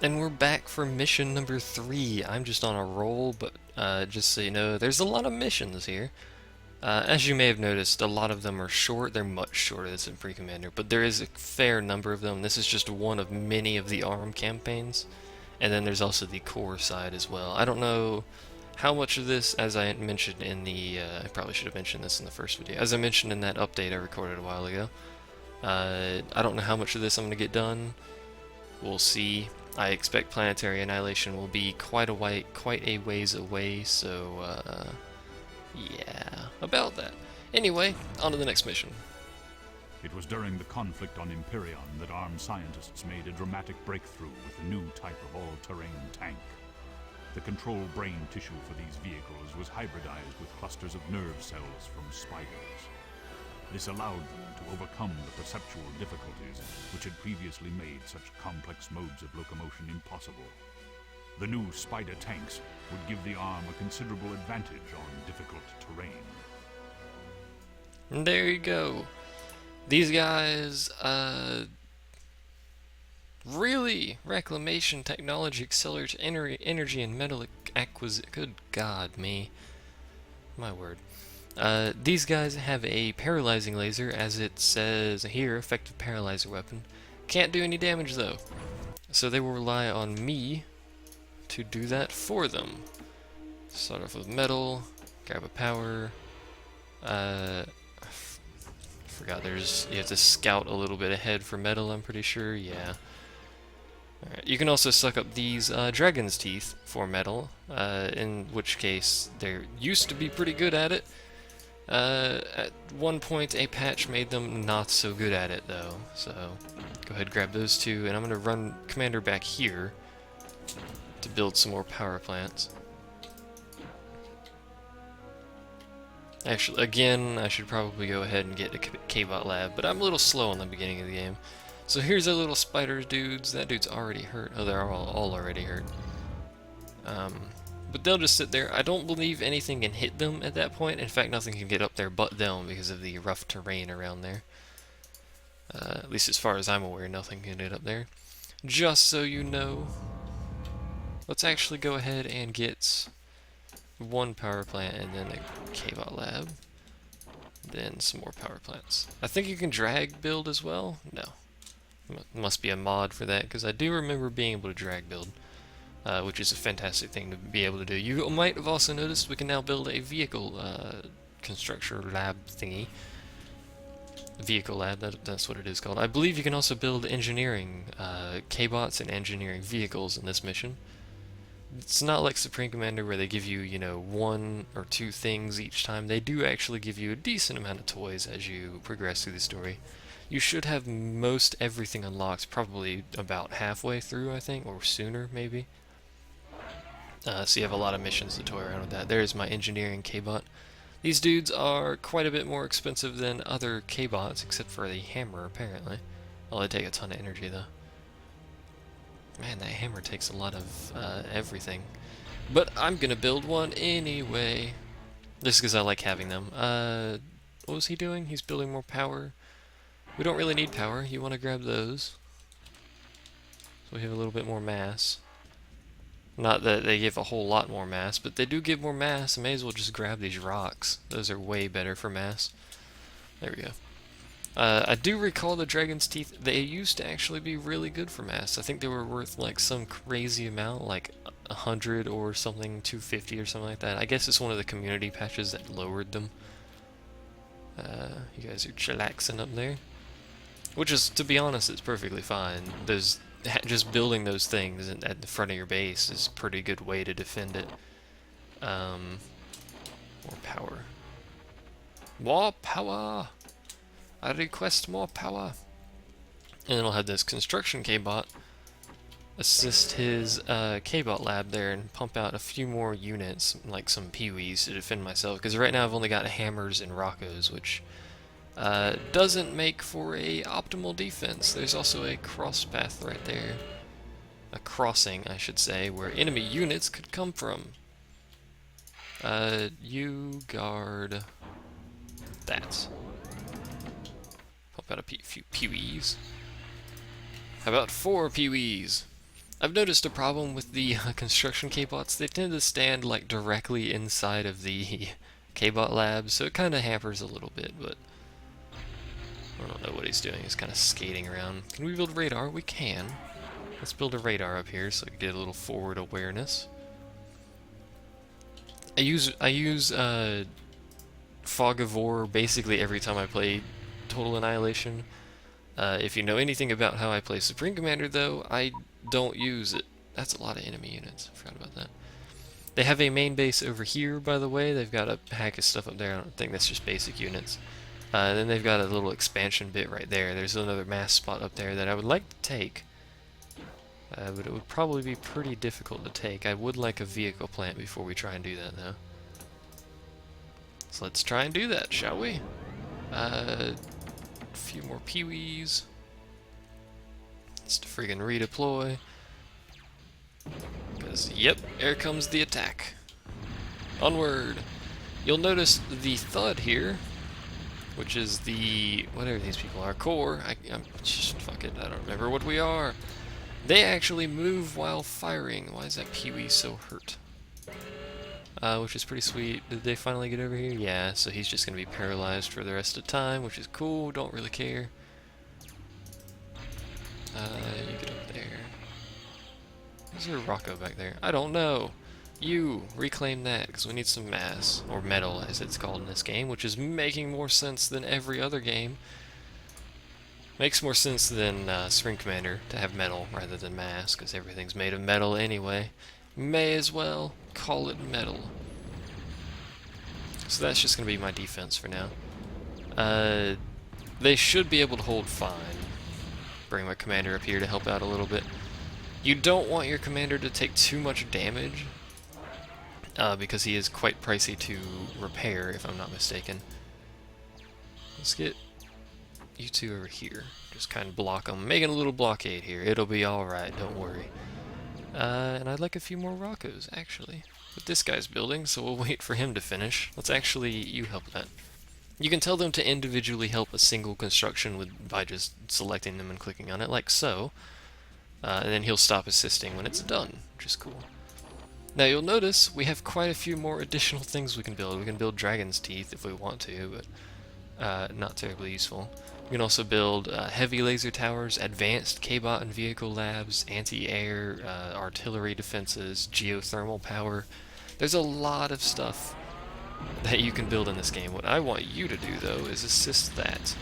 And we're back for mission number 3. I'm just on a roll, but just so you know, there's a lot of missions here. As you may have noticed, a lot of them are short. They're much shorter than Supreme Commander, but there is a fair number of them. This is just one of many of the ARM campaigns. And then there's also the core side as well. I don't know how much of this, as I mentioned in the, I probably should have mentioned this in the first video, as I mentioned in that update I recorded a while ago. I don't know how much of this I'm going to get done. We'll see. I expect planetary annihilation will be quite a ways away, so yeah, about that. Anyway, on to the next mission. It was during the conflict on Imperion that armed scientists made a dramatic breakthrough with a new type of all-terrain tank. The control brain tissue for these vehicles was hybridized with clusters of nerve cells from spiders. This allowed them to overcome the perceptual difficulties which had previously made such complex modes of locomotion impossible. The new spider tanks would give the arm a considerable advantage on difficult terrain. And there you go. These guys, really, reclamation technology accelerates energy and metal acquisition. Good God, me. My word. These guys have a paralyzing laser, as it says here, effective paralyzer weapon. Can't do any damage though, so they will rely on me to do that for them. Start off with metal, grab a power. Forgot you have to scout a little bit ahead for metal, I'm pretty sure, yeah. Alright, you can also suck up these dragon's teeth for metal, in which case they used to be pretty good at it. At one point, a patch made them not so good at it, though. So, go ahead, grab those two, and I'm going to run Commander back here to build some more power plants. Actually, again, I should probably go ahead and get a K-Bot lab, but I'm a little slow in the beginning of the game. So here's our little spider dudes. That dude's already hurt. Oh, they're all already hurt. But they'll just sit there. I don't believe anything can hit them at that point. In fact, nothing can get up there but them because of the rough terrain around there. At least as far as I'm aware, nothing can get up there. Just so you know, let's actually go ahead and get one power plant and then a K-Bot lab. Then some more power plants. I think you can drag build as well? No. Must be a mod for that, because I do remember being able to drag build. Which is a fantastic thing to be able to do. You might have also noticed we can now build a vehicle constructor lab thingy. Vehicle lab, that's what it is called. I believe you can also build engineering K-bots and engineering vehicles in this mission. It's not like Supreme Commander where they give you, you know, 1 or 2 things each time. They do actually give you a decent amount of toys as you progress through the story. You should have most everything unlocked probably about halfway through, I think, or sooner maybe. So you have a lot of missions to toy around with that. There's my engineering K-Bot. These dudes are quite a bit more expensive than other K-Bots, except for the hammer, apparently. Well, they take a ton of energy, though. Man, that hammer takes a lot of everything. But I'm gonna build one anyway. Just because I like having them. What was he doing? He's building more power. We don't really need power. You want to grab those. So we have a little bit more mass. Not that they give a whole lot more mass, but they do give more mass. I may as well just grab these rocks. Those are way better for mass. There we go. I do recall the dragon's teeth. They used to actually be really good for mass. I think they were worth like some crazy amount, like 100 or something, 250 or something like that. I guess it's one of the community patches that lowered them. You guys are chillaxing up there. Which is, to be honest, it's perfectly fine. Just building those things at the front of your base is a pretty good way to defend it. More power. More power! I request more power! And then I'll have this construction K-Bot assist his K-Bot lab there and pump out a few more units, like some Pee-wees, to defend myself. Because right now I've only got hammers and Rockos, which doesn't make for a optimal defense. There's also a cross path right there. A crossing, I should say, where enemy units could come from. You guard that. Pop out a few Pee-wees. How about 4 Pee-wees? I've noticed a problem with the construction K-bots. They tend to stand like directly inside of the K-bot lab, so it kind of hampers a little bit, but I don't know what he's doing. He's kind of skating around. Can we build radar? We can. Let's build a radar up here so we can get a little forward awareness. I use Fog of War basically every time I play Total Annihilation. If you know anything about how I play Supreme Commander, though, I don't use it. That's a lot of enemy units. I forgot about that. They have a main base over here, by the way. They've got a hack of stuff up there. I don't think that's just basic units. And then they've got a little expansion bit right there. There's another mass spot up there that I would like to take. But it would probably be pretty difficult to take. I would like a vehicle plant before we try and do that, though. So let's try and do that, shall we? A few more peewees. Let's friggin' redeploy. Because, yep, here comes the attack. Onward! You'll notice the thud here, which is the, whatever these people are, core. I'm just, fuck it, I don't remember what we are. They actually move while firing. Why is that peewee so hurt? Which is pretty sweet. Did they finally get over here? Yeah, so he's just going to be paralyzed for the rest of the time, which is cool. Don't really care. You get up there. Is there a Rocco back there? I don't know. You, reclaim that, because we need some mass, or metal as it's called in this game, which is making more sense than every other game. Makes more sense than Spring Commander to have metal rather than mass, because everything's made of metal anyway. May as well call it metal. So that's just going to be my defense for now. They should be able to hold fine. Bring my commander up here to help out a little bit. You don't want your commander to take too much damage, because he is quite pricey to repair, if I'm not mistaken. Let's get you two over here. Just kind of block them. Making a little blockade here. It'll be alright, don't worry. And I'd like a few more Roccos, actually. But this guy's building, so we'll wait for him to finish. Let's actually, you help that. You can tell them to individually help a single construction by just selecting them and clicking on it, like so. And then he'll stop assisting when it's done, which is cool. Now you'll notice we have quite a few more additional things we can build. We can build Dragon's Teeth if we want to, but not terribly useful. We can also build heavy laser towers, advanced K-bot and vehicle labs, anti-air, artillery defenses, geothermal power. There's a lot of stuff that you can build in this game. What I want you to do, though, is assist that.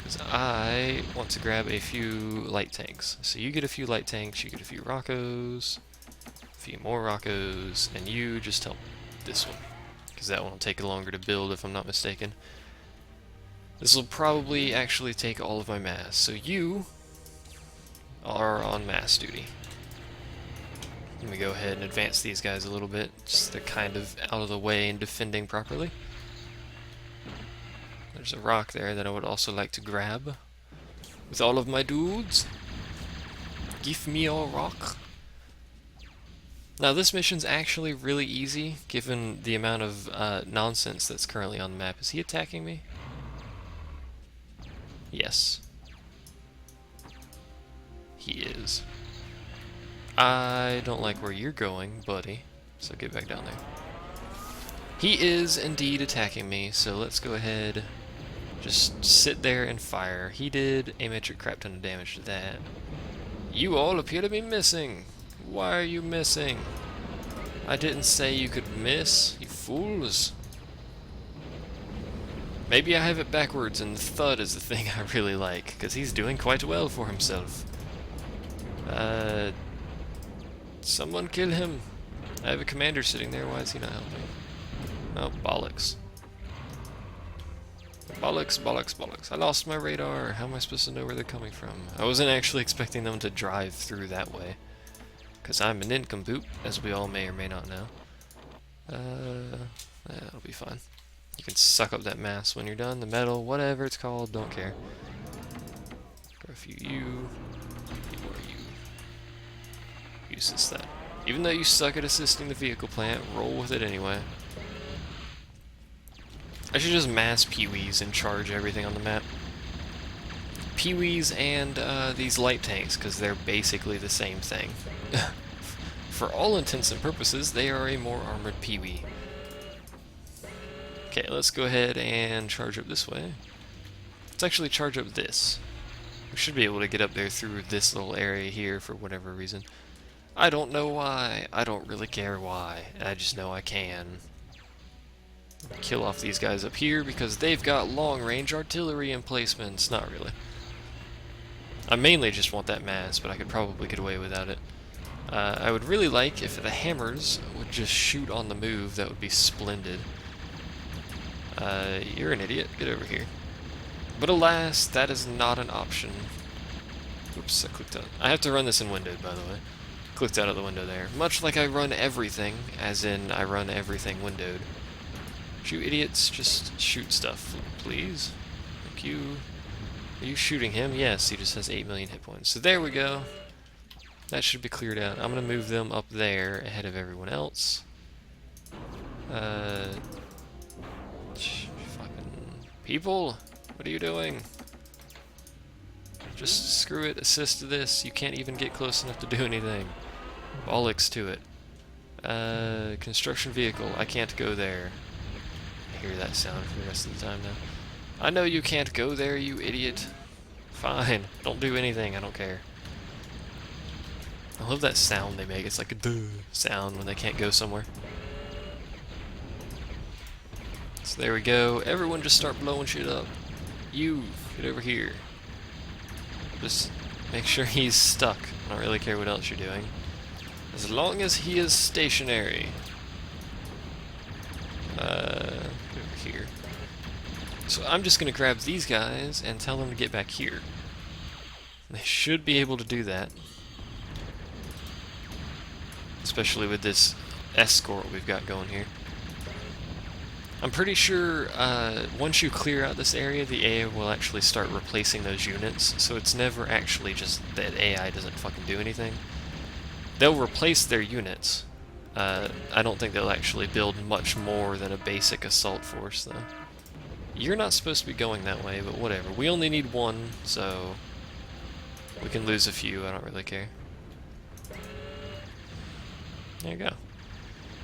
Because I want to grab a few light tanks. So you get a few light tanks, you get a few Roccos, a few more Roccos, and you just help this one. Because that one will take longer to build, if I'm not mistaken. This will probably actually take all of my mass, so you are on mass duty. Let me go ahead and advance these guys a little bit, just they're kind of out of the way and defending properly. There's a rock there that I would also like to grab with all of my dudes. Give me a rock. Now this mission's actually really easy, given the amount of nonsense that's currently on the map. Is he attacking me? Yes. He is. I don't like where you're going, buddy. So get back down there. He is indeed attacking me, so let's go ahead. Just sit there and fire. He did a metric crap ton of damage to that. You all appear to be missing. Why are you missing? I didn't say you could miss, you fools. Maybe I have it backwards and the thud is the thing I really like, because he's doing quite well for himself. Someone kill him. I have a commander sitting there, why is he not helping? Oh, bollocks. Bollocks, bollocks, bollocks. I lost my radar. How am I supposed to know where they're coming from? I wasn't actually expecting them to drive through that way. Because I'm a nincompoop, as we all may or may not know. That'll be fine. You can suck up that mass when you're done. The metal, whatever it's called, don't care. Grab a few you. A few more you. You assist that. Even though you suck at assisting the vehicle plant, roll with it anyway. I should just mass peewees and charge everything on the map. Peewees and these light tanks, because they're basically the same thing. For all intents and purposes, they are a more armored Peewee. Okay, let's go ahead and charge up this way. Let's actually charge up this. We should be able to get up there through this little area here for whatever reason. I don't know why. I don't really care why. I just know I can. Kill off these guys up here because they've got long-range artillery emplacements. Not really. I mainly just want that mass, but I could probably get away without it. I would really like if the hammers would just shoot on the move. That would be splendid. You're an idiot. Get over here. But alas, that is not an option. Oops, I clicked out. I have to run this in windowed, by the way. Clicked out of the window there. Much like I run everything, as in I run everything windowed. You idiots, just shoot stuff, please. Thank you. Are you shooting him? Yes, he just has 8 million hit points. So there we go. That should be cleared out. I'm going to move them up there ahead of everyone else. Fucking people, what are you doing? Just screw it, assist this. You can't even get close enough to do anything. Bollocks to it. Construction vehicle, I can't go there. I hear that sound for the rest of the time now. I know you can't go there, you idiot. Fine, don't do anything, I don't care. I love that sound they make. It's like a duh sound when they can't go somewhere. So there we go. Everyone just start blowing shit up. You, get over here. Just make sure he's stuck. I don't really care what else you're doing. As long as he is stationary. Get over here. So I'm just going to grab these guys and tell them to get back here. They should be able to do that. Especially with this escort we've got going here. I'm pretty sure once you clear out this area, the AI will actually start replacing those units, so it's never actually just that AI doesn't fucking do anything. They'll replace their units. I don't think they'll actually build much more than a basic assault force, though. You're not supposed to be going that way, but whatever. We only need one, so we can lose a few, I don't really care. There you go.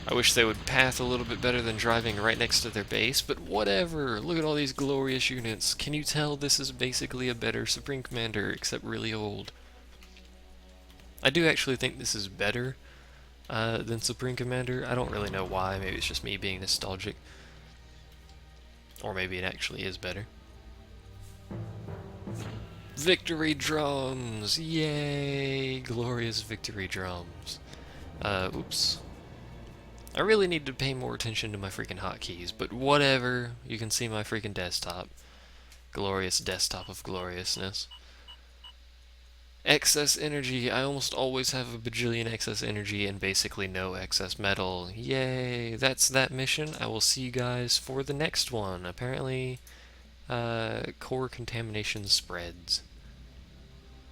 I wish they would path a little bit better than driving right next to their base, but whatever. Look at all these glorious units. Can you tell this is basically a better Supreme Commander, except really old? I do actually think this is better than Supreme Commander. I don't really know why. Maybe it's just me being nostalgic. Or maybe it actually is better. Victory drums! Yay! Glorious victory drums. Oops. I really need to pay more attention to my freaking hotkeys, but whatever. You can see my freaking desktop. Glorious desktop of gloriousness. Excess energy. I almost always have a bajillion excess energy and basically no excess metal. Yay! That's that mission. I will see you guys for the next one. Apparently, core contamination spreads.